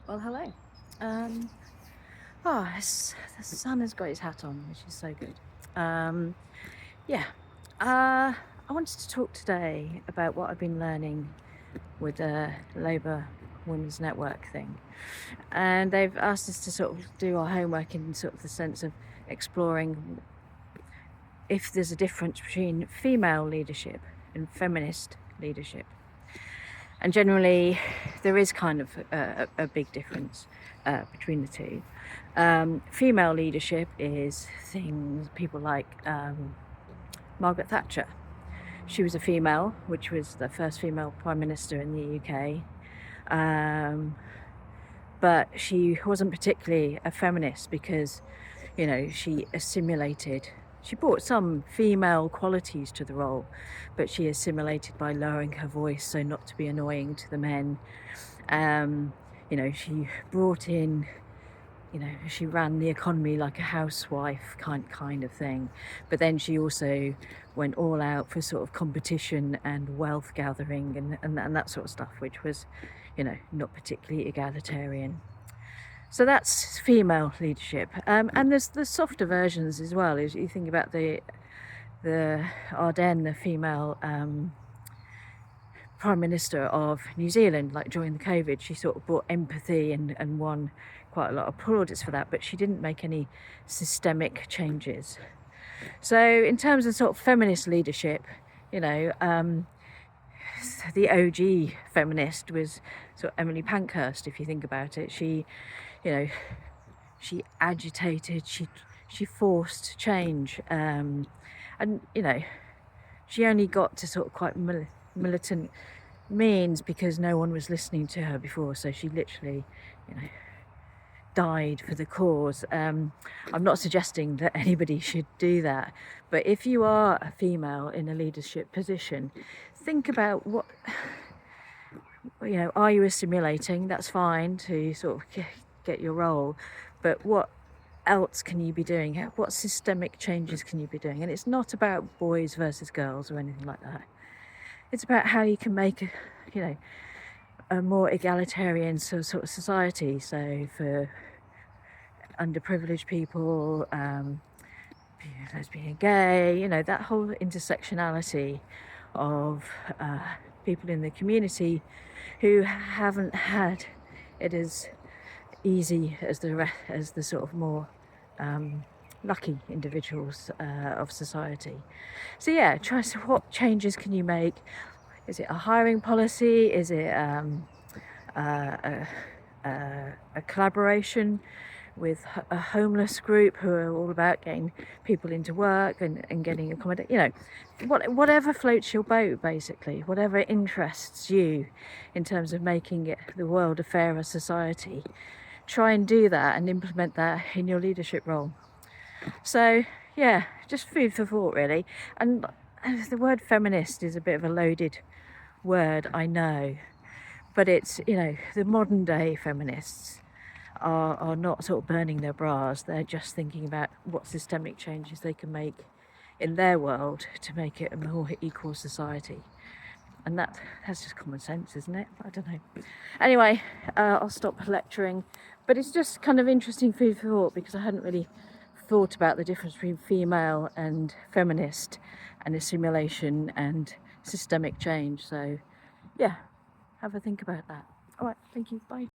Well, hello. The sun has got his hat on, which is so good. Yeah, I wanted to talk today about what I've been learning with the Labour Women's Network thing. And they've asked us to sort of do our homework in sort of the sense of exploring if there's a difference between female leadership and feminist leadership. And generally, there is kind of a big difference between the two. Female leadership is people like Margaret Thatcher. She was a female, which was the first female Prime Minister in the UK. But she wasn't particularly a feminist because, she assimilated. She brought some female qualities to the role, but she assimilated by lowering her voice so not to be annoying to the men. She brought in, she ran the economy like a housewife kind of thing. But then she also went all out for sort of competition and wealth gathering and that sort of stuff, which was, not particularly egalitarian. So that's female leadership, and there's the softer versions as well. As you think about the Ardern, the female Prime Minister of New Zealand, like during the COVID, she sort of brought empathy and won quite a lot of plaudits for that, but she didn't make any systemic changes. So in terms of sort of feminist leadership, the OG feminist was sort of Emily Pankhurst. If you think about it, she agitated, she forced change, and she only got to sort of quite militant means because no one was listening to her before. So she literally, died for the cause. I'm not suggesting that anybody should do that, but if you are a female in a leadership position, think about what, are you assimilating? That's fine to sort of get your role, but what else can you be doing? What systemic changes can you be doing? And it's not about boys versus girls or anything like that. It's about how you can make a more egalitarian sort of society. So for underprivileged people, lesbian and gay, that whole intersectionality of people in the community who haven't had it as easy as the sort of more lucky individuals of society. So yeah, what changes can you make? Is it a hiring policy? Is it a collaboration with a homeless group who are all about getting people into work and getting accommodation? Whatever floats your boat, basically, whatever interests you in terms of making the world a fairer society, try and do that and implement that in your leadership role. So yeah, just food for thought really. And the word feminist is a bit of a loaded word, I know, but it's, the modern day feminists are not sort of burning their bras. They're just thinking about what systemic changes they can make in their world to make it a more equal society. And that's just common sense, isn't it? I don't know. Anyway, I'll stop lecturing, but it's just kind of interesting food for thought because I hadn't really thought about the difference between female and feminist and assimilation and systemic change. So yeah, have a think about that. All right, thank you, bye.